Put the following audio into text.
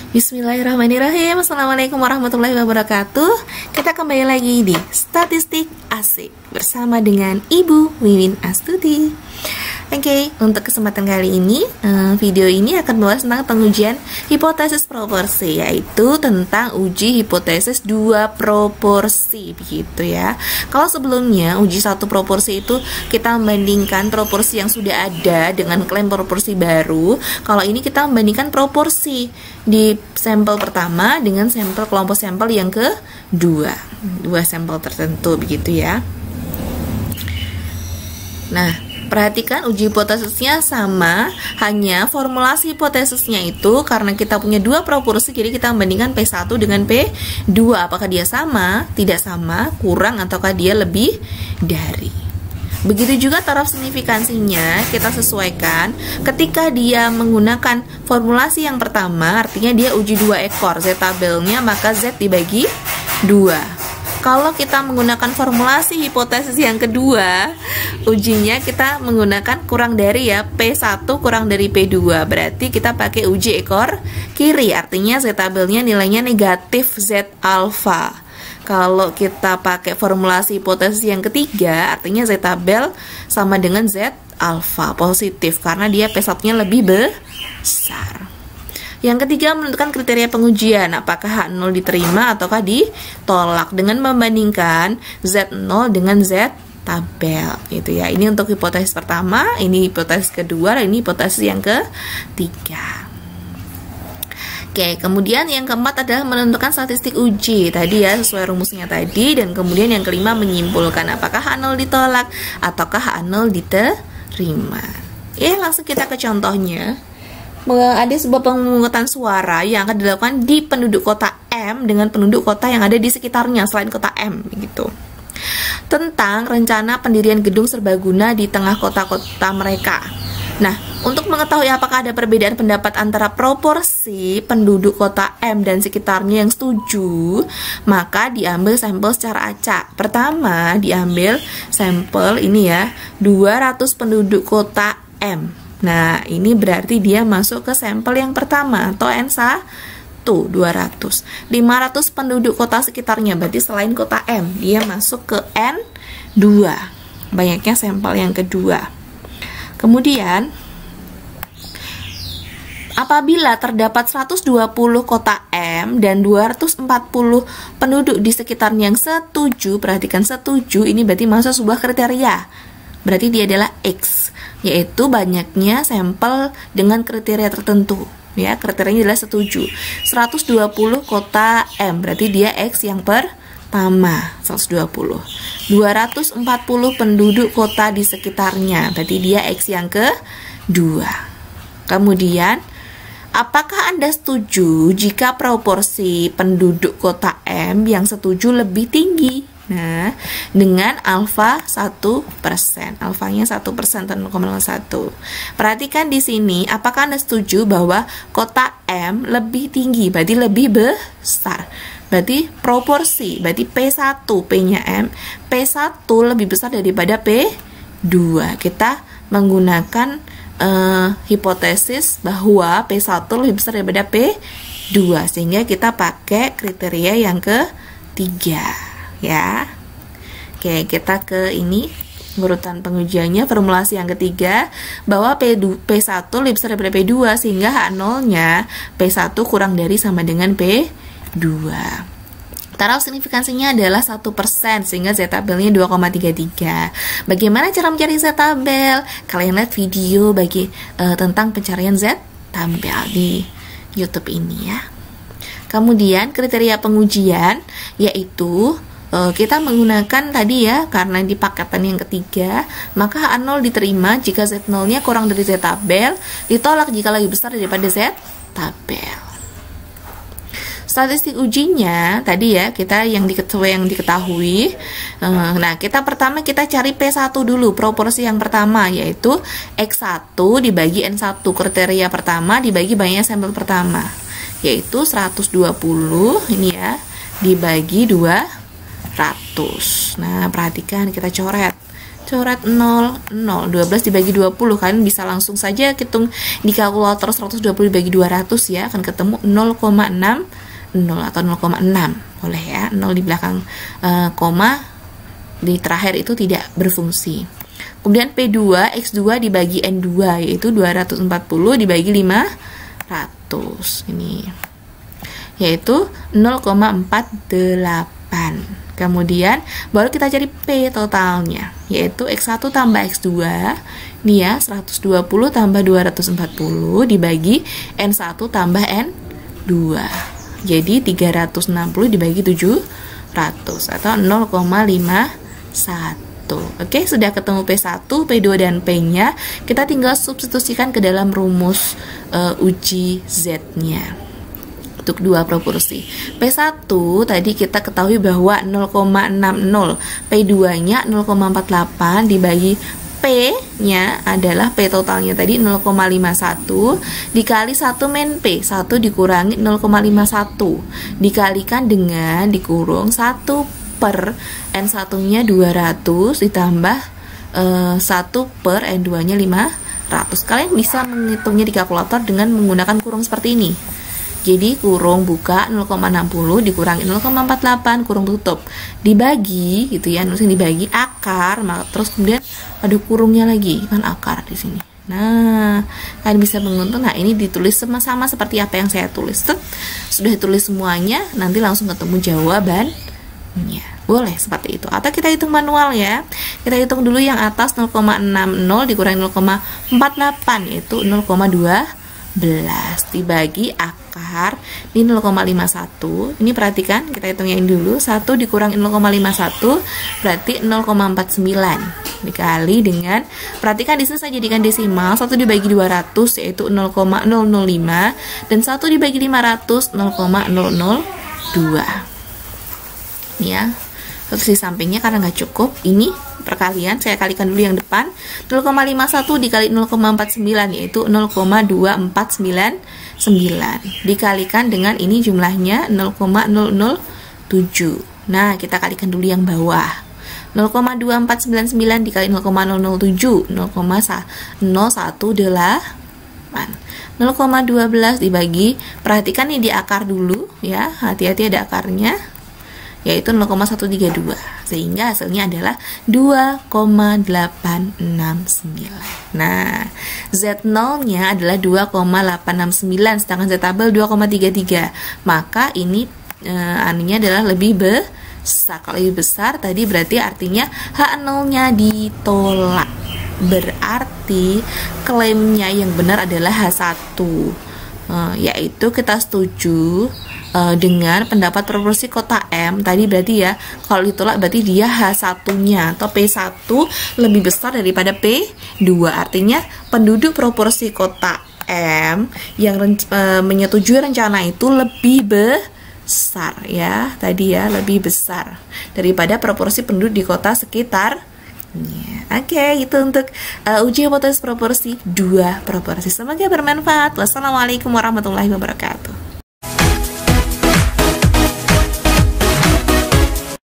Bismillahirrahmanirrahim. Assalamualaikum warahmatullahi wabarakatuh. Kita kembali lagi di Statistik Asik bersama dengan Ibu Wiwin Astuti. Oke, untuk kesempatan kali ini video ini akan membahas tentang pengujian hipotesis proporsi, yaitu tentang uji hipotesis dua proporsi, begitu ya. Kalau sebelumnya uji satu proporsi itu kita membandingkan proporsi yang sudah ada dengan klaim proporsi baru. Kalau ini kita membandingkan proporsi di sampel pertama dengan sampel kelompok sampel yang kedua, dua sampel tertentu, begitu ya. Nah, perhatikan uji hipotesisnya sama, hanya formulasi hipotesisnya itu karena kita punya dua proporsi, jadi kita membandingkan P1 dengan P2. Apakah dia sama, tidak sama, kurang, ataukah dia lebih dari. Begitu juga taraf signifikansinya kita sesuaikan. Ketika dia menggunakan formulasi yang pertama, artinya dia uji dua ekor, Z tabelnya, maka Z dibagi 2. Kalau kita menggunakan formulasi hipotesis yang kedua, ujinya kita menggunakan kurang dari ya, P1 kurang dari P2. Berarti kita pakai uji ekor kiri, artinya Z tabelnya nilainya negatif Z alfa. Kalau kita pakai formulasi hipotesis yang ketiga, artinya Z tabel sama dengan Z alfa positif karena dia P1-nya lebih besar. Yang ketiga, menentukan kriteria pengujian, apakah H0 diterima ataukah ditolak dengan membandingkan Z0 dengan Z tabel, gitu ya. Ini untuk hipotesis pertama, ini hipotesis kedua, dan ini hipotesis yang ketiga. Oke, kemudian yang keempat adalah menentukan statistik uji tadi ya, sesuai rumusnya tadi. Dan kemudian yang kelima, menyimpulkan apakah H0 ditolak ataukah H0 diterima. Ya, langsung kita ke contohnya. Ada sebuah pemungutan suara yang akan dilakukan di penduduk kota M dengan penduduk kota yang ada di sekitarnya selain kota M, begitu. Tentang rencana pendirian gedung serbaguna di tengah kota-kota mereka. Nah, untuk mengetahui apakah ada perbedaan pendapat antara proporsi penduduk kota M dan sekitarnya yang setuju, maka diambil sampel secara acak. Pertama, diambil sampel ini ya, 200 penduduk kota M. Nah, ini berarti dia masuk ke sampel yang pertama atau N1, 200. 500 penduduk kota sekitarnya, berarti selain kota M, dia masuk ke N2. Banyaknya sampel yang kedua. Kemudian, apabila terdapat 120 kota M dan 240 penduduk di sekitarnya yang setuju, perhatikan setuju, ini berarti masuk sebuah kriteria. Berarti dia adalah X, yaitu banyaknya sampel dengan kriteria tertentu. Ya, kriterianya adalah setuju. 120 kota M, berarti dia X yang pertama, 120. 240 penduduk kota di sekitarnya, berarti dia X yang kedua. Kemudian, apakah Anda setuju jika proporsi penduduk kota M yang setuju lebih tinggi? Nah, dengan alfa 1%, alfanya 1% atau 0,01. Perhatikan di sini, apakah Anda setuju bahwa kota M lebih tinggi, berarti lebih besar. Berarti proporsi, berarti P1, P-nya M, P1 lebih besar daripada P2. Kita menggunakan hipotesis bahwa P1 lebih besar daripada P2, sehingga kita pakai kriteria yang ketiga. Ya, oke, kita ke ini urutan pengujiannya, formulasi yang ketiga bahwa P1 lebih besar daripada P2 sehingga H0-nya P1 kurang dari sama dengan P2. Taraf signifikansinya adalah 1% sehingga Z tabelnya 2,33. Bagaimana cara mencari Z tabel? Kalian lihat video tentang pencarian Z tabel di YouTube ini ya. Kemudian kriteria pengujian yaitu kita menggunakan tadi ya, karena di paketan yang ketiga, maka H0 diterima jika Z0-nya kurang dari Z tabel, ditolak jika lebih besar daripada Z tabel. Statistik ujinya tadi ya, kita yang diketahui. Nah, pertama kita cari P1 dulu, proporsi yang pertama yaitu X1 dibagi N1, kriteria pertama dibagi banyaknya sampel pertama, yaitu 120 ini ya, dibagi 200. Nah, perhatikan kita coret. coret 0, 0. 12 dibagi 20, kalian bisa langsung saja hitung di kalkulator 120 dibagi 200 ya, akan ketemu 0,60 atau 0,6. Boleh ya, 0 di belakang koma di terakhir itu tidak berfungsi. Kemudian P2 X2 dibagi N2, yaitu 240 dibagi 500 ini, yaitu 0,48. Kemudian baru kita cari P totalnya, yaitu X1 tambah X2 ini ya, 120 tambah 240 dibagi N1 tambah N2, jadi 360 dibagi 700 atau 0,51. Oke, sudah ketemu P1, P2, dan P-nya. Kita tinggal substitusikan ke dalam rumus uji Z-nya untuk dua proporsi. P1 tadi kita ketahui bahwa 0,60, P2-nya 0,48 dibagi P-nya adalah P totalnya tadi 0,51 dikali 1 min P, 1 dikurangi 0,51 dikalikan dengan dikurung 1 per N1-nya 200 ditambah 1 per N2-nya 500. Kalian bisa menghitungnya di kalkulator dengan menggunakan kurung seperti ini. Jadi kurung buka 0,60 dikurangi 0,48 kurung tutup dibagi gitu ya, nulisin dibagi akar, terus kemudian ada kurungnya lagi kan, akar di sini. Nah, kalian bisa menguntun. Nah, ini ditulis sama-sama seperti apa yang saya tulis. Sudah ditulis semuanya, nanti langsung ketemu jawabannya. Boleh seperti itu. Atau kita hitung manual ya. Kita hitung dulu yang atas 0,60 dikurangi 0,48 yaitu 0,12 dibagi akar di 0,51. Ini perhatikan, kita hitungnya ini dulu. 1 dikurangi 0,51 berarti 0,49 dikali dengan, perhatikan di sini saya jadikan desimal, 1 dibagi 200 yaitu 0,005 dan 1 dibagi 500 0,002 ya. Terus di sampingnya karena nggak cukup, ini perkalian, saya kalikan dulu yang depan. 0,51 dikali 0,49 yaitu 0,2499 dikalikan dengan ini jumlahnya 0,007. Nah, kita kalikan dulu yang bawah. 0,2499 dikali 0,007 0,018. 0,12 dibagi, perhatikan ini di akar dulu ya, hati-hati ada akarnya, yaitu 0,132 sehingga hasilnya adalah 2,869. Nah, Z0-nya adalah 2,869 sedangkan Z tabel 2,33. Maka ini anunya adalah lebih besar. Kalau lebih besar tadi berarti artinya H0-nya ditolak. Berarti klaimnya yang benar adalah H1. Yaitu kita setuju dengan pendapat proporsi kota M tadi, berarti ya kalau ditolak berarti dia H1-nya atau P1 lebih besar daripada P2. Artinya penduduk proporsi kota M yang menyetujui rencana itu lebih besar ya, tadi ya lebih besar daripada proporsi penduduk di kota sekitar. Oke, itu untuk uji hipotesis proporsi dua proporsi. Semoga bermanfaat. Wassalamualaikum warahmatullahi wabarakatuh.